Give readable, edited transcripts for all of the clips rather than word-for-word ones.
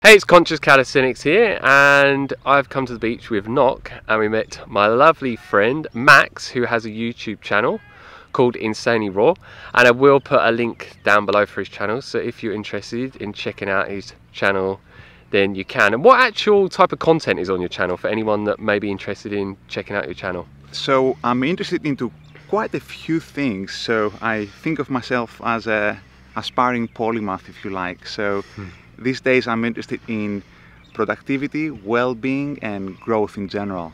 Hey, it's Conscious Calisthenics here, and I've come to the beach with Nock, and we met my lovely friend Max, who has a YouTube channel called Insanely Raw, and I will put a link down below for his channel, so if you're interested in checking out his channel, then you can. And what actual type of content is on your channel for anyone that may be interested in checking out your channel? So I'm interested into quite a few things, so I think of myself as a aspiring polymath, if you like. So these days I'm interested in productivity, well-being and growth in general.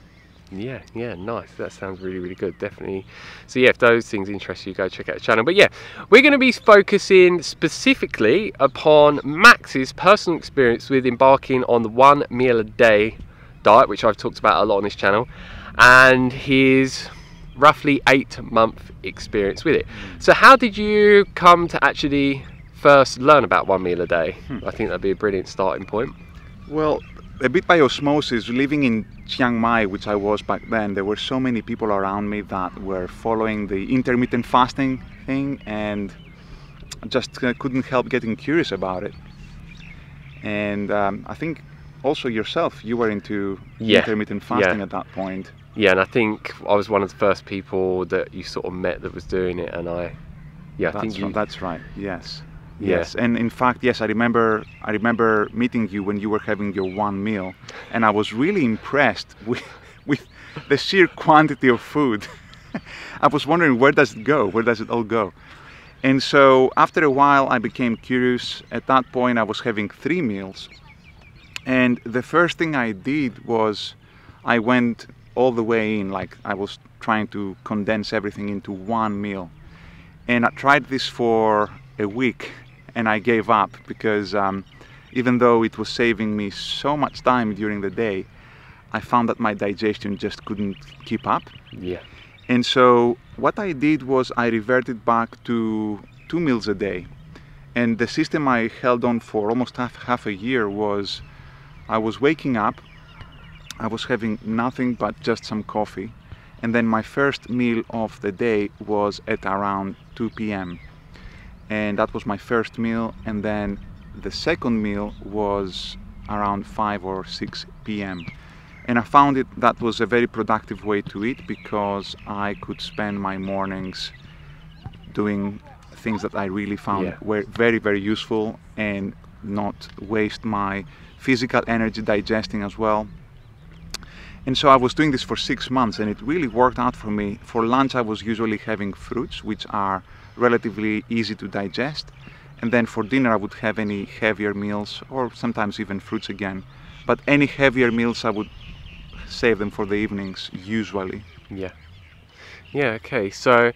Yeah, nice. That sounds really good, definitely. So yeah, if those things interest you, go check out the channel. But yeah, we're going to be focusing specifically upon Max's personal experience with embarking on the 1 meal a day diet, which I've talked about a lot on this channel, and his roughly 8-month experience with it. So how did you come to actually first learn about 1 meal a day? I think that'd be a brilliant starting point. Well, a bit by osmosis, living in Chiang Mai, which I was back then, there were so many people around me that were following the intermittent fasting thing, and just couldn't help getting curious about it. And I think also yourself, you were into intermittent fasting at that point. Yeah, and I think I was one of the first people that you sort of met that was doing it, and that's right. Yes, and in fact, yes, I remember meeting you when you were having your 1 meal, and I was really impressed with the sheer quantity of food. I was wondering, where does it go? Where does it all go? And so after a while, I became curious. At that point, I was having 3 meals, and the first thing I did was I went all the way in, like I was trying to condense everything into 1 meal. And I tried this for a week, and I gave up because even though it was saving me so much time during the day, I found that my digestion just couldn't keep up. Yeah. And so what I did was I reverted back to 2 meals a day. And the system I held on for almost half a year was I was waking up, I was having nothing but just some coffee, and then my first meal of the day was at around 2 p.m. and that was my first meal, and then the second meal was around 5 or 6 p.m. and I found that was a very productive way to eat, because I could spend my mornings doing things that I really found were very useful and not waste my physical energy digesting as well. And so I was doing this for 6 months, and it really worked out for me. For lunch I was usually having fruits, which are relatively easy to digest, and then for dinner I would have any heavier meals, or sometimes even fruits again, but any heavier meals I would save them for the evenings usually. Okay, so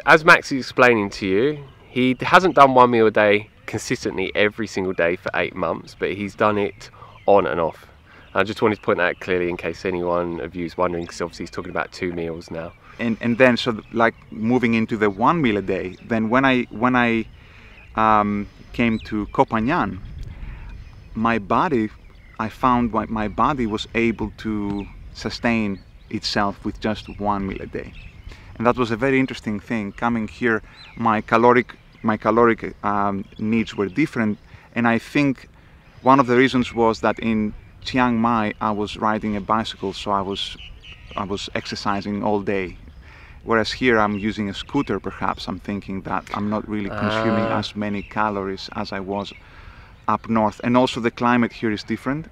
as Max is explaining to you, he hasn't done 1 meal a day consistently every single day for 8 months, but he's done it on and off. I just wanted to point that out clearly in case anyone of you is wondering, because obviously he's talking about 2 meals now. And then, so like moving into the 1 meal a day, then when I came to Koh Phangan, I found my body was able to sustain itself with just 1 meal a day. And that was a very interesting thing. Coming here, my caloric needs were different, and I think one of the reasons was that in Chiang Mai I was riding a bicycle, so I was exercising all day. Whereas here I'm using a scooter, perhaps I'm thinking that I'm not really consuming as many calories as I was up north. And also the climate here is different.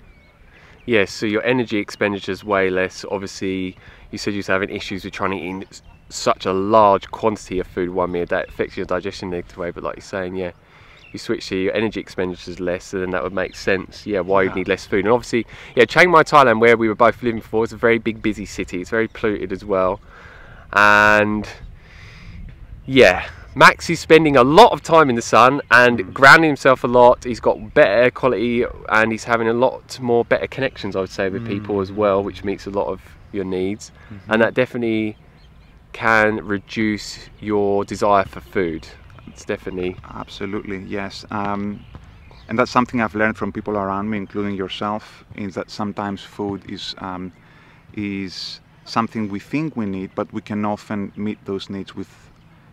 Yes, so your energy expenditure is way less. Obviously, you said you were having issues with trying to eat such a large quantity of food 1 meal a day. That affects your digestion in a negative way, but like you're saying, you switch to your energy expenditure is less, so then that would make sense, why you'd need less food. And obviously, Chiang Mai, Thailand, where we were both living before, it's a very big, busy city. It's very polluted as well. And Max is spending a lot of time in the sun and grounding himself a lot. He's got better air quality, and he's having a lot more better connections, I would say, with people as well, which meets a lot of your needs. And that definitely can reduce your desire for food. It's definitely... Absolutely, yes. And that's something I've learned from people around me, including yourself, is that sometimes food is something we think we need, but we can often meet those needs with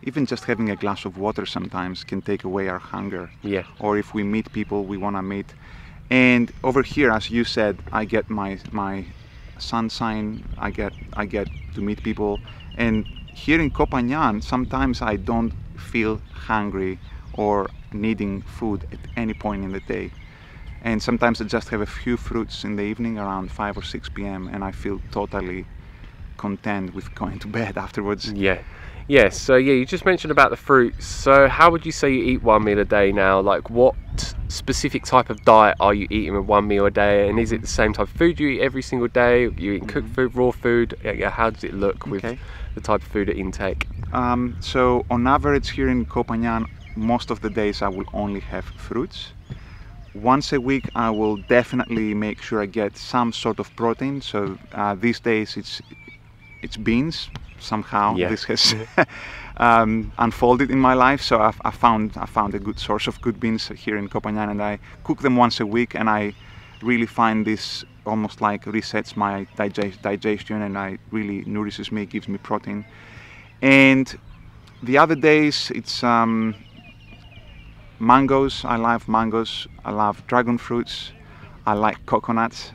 even just having a glass of water sometimes can take away our hunger. Yeah. Or if we meet people we want to meet And over here, as you said, I get my sunshine. I get to meet people. And here in Koh Phangan, sometimes I don't feel hungry or needing food at any point in the day. And sometimes I just have a few fruits in the evening around 5 or 6 p.m. and I feel totally content with going to bed afterwards. Yeah. Yes, so yeah, you just mentioned about the fruits. So how would you say you eat one meal a day now? Like, what specific type of diet are you eating with one meal a day? And is it the same type of food you eat every single day? You eating cooked food, raw food? Yeah, how does it look with the type of food intake? So on average here in Koh Phangan, most of the days I will only have fruits. Once a week I will definitely make sure I get some sort of protein. So these days it's beans. Somehow this has unfolded in my life, so I found a good source of good beans here in Koh Phangan, and I cook them once a week, and I really find this almost like resets my digestion, and I really nourishes me, gives me protein. And the other days it's mangoes. I love mangoes. I love dragon fruits. I like coconuts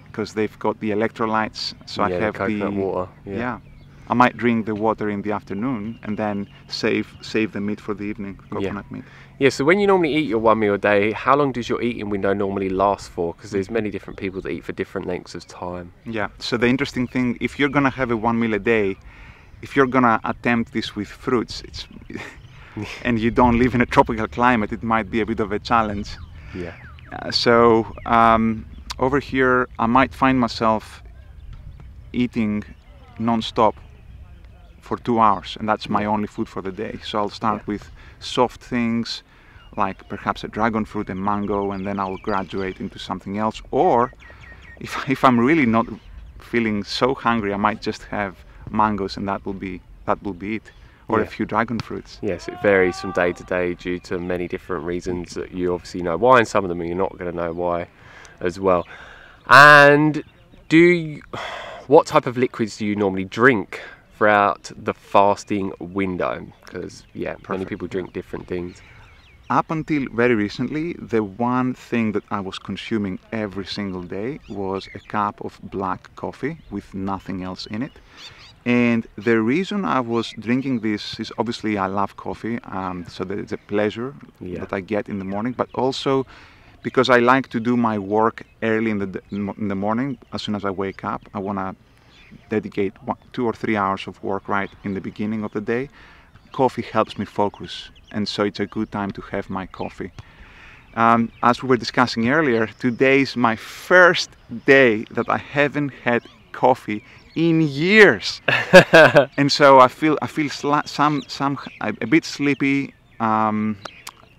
because they've got the electrolytes. So I have the coconut water. Yeah. I might drink the water in the afternoon and then save the meat for the evening, coconut meat. Yeah, so when you normally eat your one meal a day, how long does your eating window normally last for? Because there's many different people that eat for different lengths of time. Yeah, so the interesting thing, if you're going to have a one meal a day, if you're going to attempt this with fruits, and you don't live in a tropical climate, it might be a bit of a challenge. Yeah. So over here, I might find myself eating non-stop for 2 hours, and that's my only food for the day. So I'll start with soft things like perhaps a dragon fruit and mango, and then I'll graduate into something else. Or if I'm really not feeling so hungry, I might just have mangoes, and that will be it, or a few dragon fruits. Yes, it varies from day to day due to many different reasons that you obviously know why, and some of them you're not going to know why as well. And what type of liquids do you normally drink throughout the fasting window? Because many people drink different things. Up until very recently, the one thing that I was consuming every single day was a cup of black coffee with nothing else in it. And the reason I was drinking this is obviously I love coffee, so there's a pleasure that I get in the morning, but also because I like to do my work early in the morning. As soon as I wake up, I want to dedicate 2 or 3 hours of work right in the beginning of the day. Coffee helps me focus, and so it's a good time to have my coffee. As we were discussing earlier, today is my first day that I haven't had coffee in years, and so I feel a bit sleepy.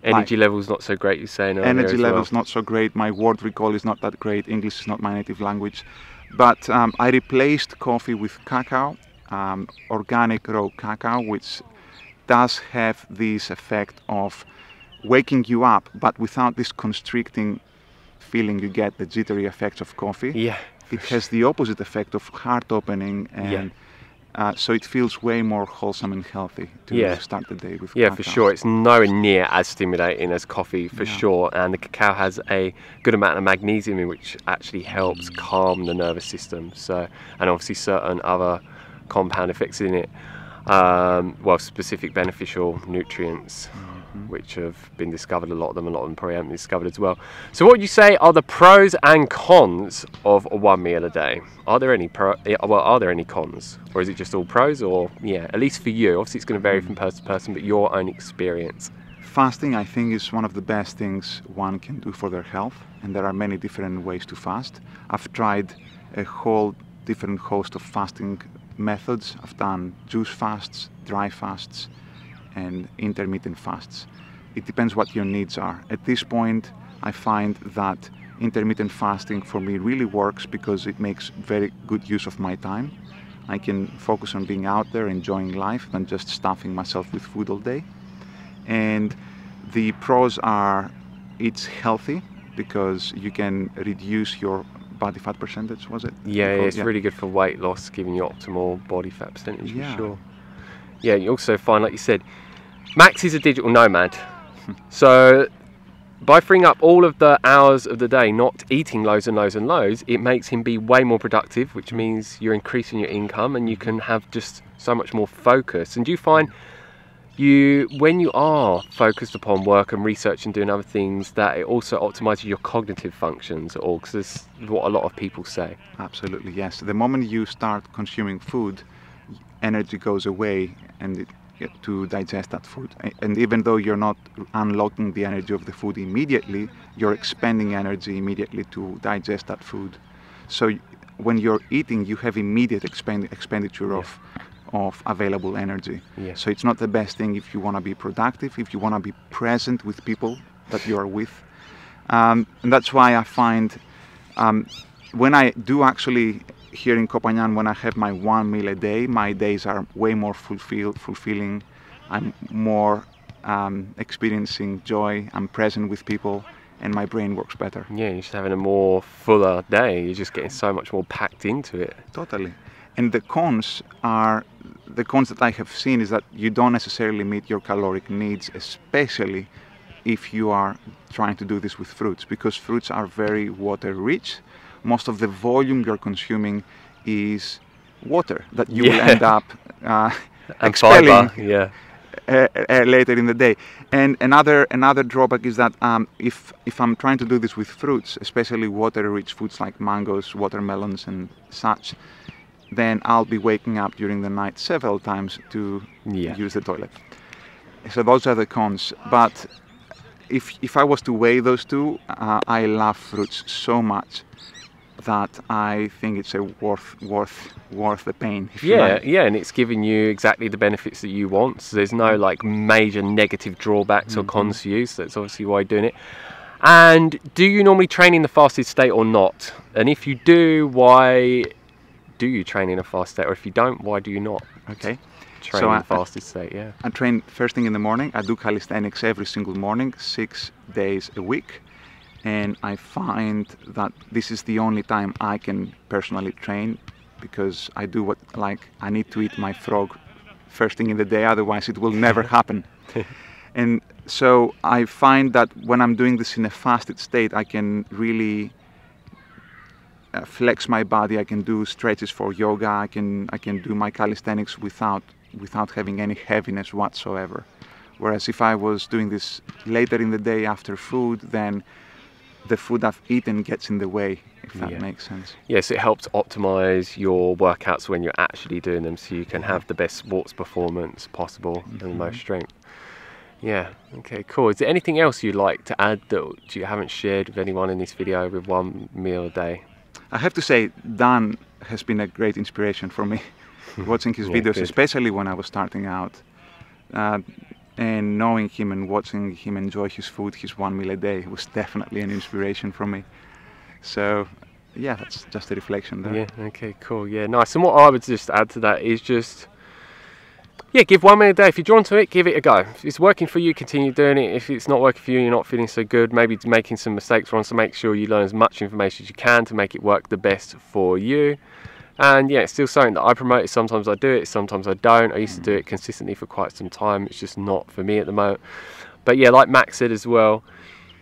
Energy levels not so great, you're saying earlier. Energy levels not so great. My word recall is not that great. English is not my native language. But I replaced coffee with cacao, organic raw cacao, which does have this effect of waking you up, but without this constricting feeling you get, the jittery effects of coffee. Yeah. It has the opposite effect of heart opening, and so it feels way more wholesome and healthy to start the day with cacao. For sure. It's nowhere near as stimulating as coffee, for sure. And the cacao has a good amount of magnesium in, which actually helps calm the nervous system. So, and obviously certain other compound effects in it. Specific beneficial nutrients, which have been discovered. A lot of them probably haven't been discovered as well. So what would you say are the pros and cons of a one meal a day? Are there any cons, or is it just all pros? Or at least for you, obviously it's going to vary from person to person, but your own experience. Fasting, I think, is one of the best things one can do for their health, and there are many different ways to fast. I've tried a whole different host of fasting methods. I've done juice fasts, dry fasts, and intermittent fasts. It depends what your needs are. At this point, I find that intermittent fasting for me really works because it makes very good use of my time. I can focus on being out there, enjoying life, than just stuffing myself with food all day. And the pros are it's healthy because you can reduce your body fat percentage, was it? It's really good for weight loss, giving you optimal body fat percentage, for sure. Yeah, you also find, like you said, Max is a digital nomad. So by freeing up all of the hours of the day, not eating loads and loads and loads, it makes him be way more productive, which means you're increasing your income and you can have just so much more focus. And do you find when you are focused upon work and research and doing other things, that it also optimizes your cognitive functions, or because that's what a lot of people say? Absolutely, yes. The moment you start consuming food, energy goes away and to digest that food. And even though you're not unlocking the energy of the food immediately, you're expending energy immediately to digest that food. So when you're eating, you have immediate expenditure of available energy. Yeah. So it's not the best thing if you want to be productive, if you want to be present with people that you are with. And that's why I find when I do actually, here in Copenhagen, when I have my one meal a day, my days are way more fulfilling. I'm more experiencing joy. I'm present with people, and my brain works better. Yeah, you're just having a more fuller day. You're just getting so much more packed into it. Totally. And the cons that I have seen is that you don't necessarily meet your caloric needs, especially if you are trying to do this with fruits, because fruits are very water rich. Most of the volume you're consuming is water that you will end up expelling later in the day. And another drawback is that if I'm trying to do this with fruits, especially water-rich foods like mangoes, watermelons, and such, then I'll be waking up during the night several times to use the toilet. So those are the cons. But if I was to weigh those two, I love fruits so much that I think it's worth the pain. Yeah, and it's giving you exactly the benefits that you want. So there's no like major negative drawbacks or cons to you. So that's obviously why you're doing it. And do you normally train in the fasted state or not? And if you do, why do you train in a fast state? Or if you don't, why do you not? Okay. Train in the fasted state, yeah. I train first thing in the morning. I do calisthenics every single morning, 6 days a week. And I find that this is the only time I can personally train, because I do I need to eat my frog first thing in the day, otherwise it will never happen. And so I find that when I'm doing this in a fasted state, I can really flex my body. I can do stretches for yoga. I can do my calisthenics without having any heaviness whatsoever. Whereas if I was doing this later in the day after food, then the food I've eaten gets in the way, if that makes sense. Yes, it helps optimize your workouts when you're actually doing them, so you can have the best sports performance possible and the most strength. Yeah, okay, cool. Is there anything else you'd like to add that you haven't shared with anyone in this video with one meal a day? I have to say, Dan has been a great inspiration for me. Watching his videos, especially when I was starting out. And knowing him and watching him enjoy his food, his one meal a day, was definitely an inspiration for me. So, yeah, that's just a reflection there. Yeah, okay, cool. Yeah, nice. And what I would just add to that is just, give 1 meal a day. If you're drawn to it, give it a go. If it's working for you, continue doing it. If it's not working for you, you're not feeling so good, maybe making some mistakes, so make sure you learn as much information as you can to make it work the best for you. And yeah, it's still something that I promote. Sometimes I do it, sometimes I don't. I used to do it consistently for quite some time. It's just not for me at the moment. But yeah, like Max said as well,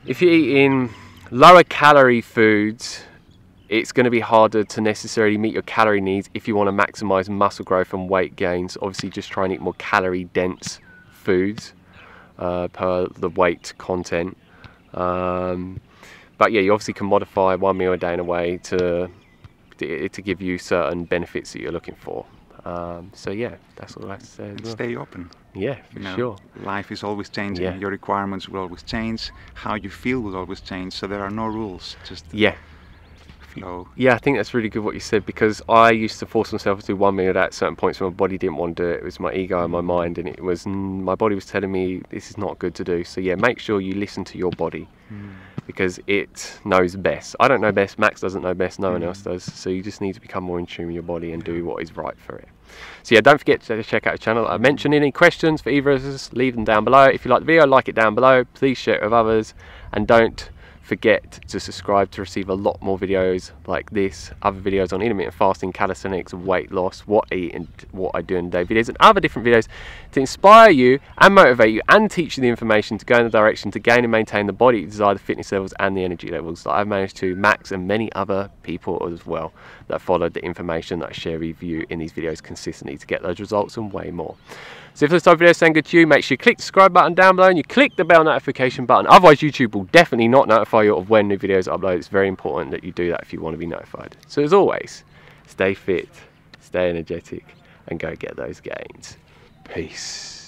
if you're eating lower calorie foods, it's going to be harder to necessarily meet your calorie needs if you want to maximize muscle growth and weight gains. Obviously, just try and eat more calorie dense foods per the weight content. But yeah, you obviously can modify 1 meal a day in a way to give you certain benefits that you're looking for. So yeah, that's all I have to say. And stay open. Yeah, for sure. Life is always changing. Yeah. Your requirements will always change. How you feel will always change. So there are no rules. Just flow. Yeah, I think that's really good what you said, because I used to force myself to do 1 meal a day at certain points when my body didn't want to do it. It was my ego and my mind, and it was my body was telling me this is not good to do. So yeah, make sure you listen to your body. Because it knows best. I don't know best, Max doesn't know best, no one else does. So you just need to become more in tune with your body and do what is right for it. So yeah, don't forget to check out the channel. I mentioned any questions for either of us, leave them down below. If you like the video, like it down below. Please share it with others. And don't forget to subscribe to receive a lot more videos like this, other videos on intermittent fasting, calisthenics, weight loss, what I eat and what I do in the day videos, and other different videos to inspire you and motivate you and teach you the information to go in the direction to gain and maintain the body you desire, the fitness levels and the energy levels that I've managed to max, and many other people as well that followed the information that I share with you in these videos consistently to get those results and way more. So if this type of video sound good to you, make sure you click the subscribe button down below and you click the bell notification button. Otherwise YouTube will definitely not notify you of when new videos are uploaded. It's very important that you do that if you want to be notified. So as always, stay fit, stay energetic and go get those gains. Peace.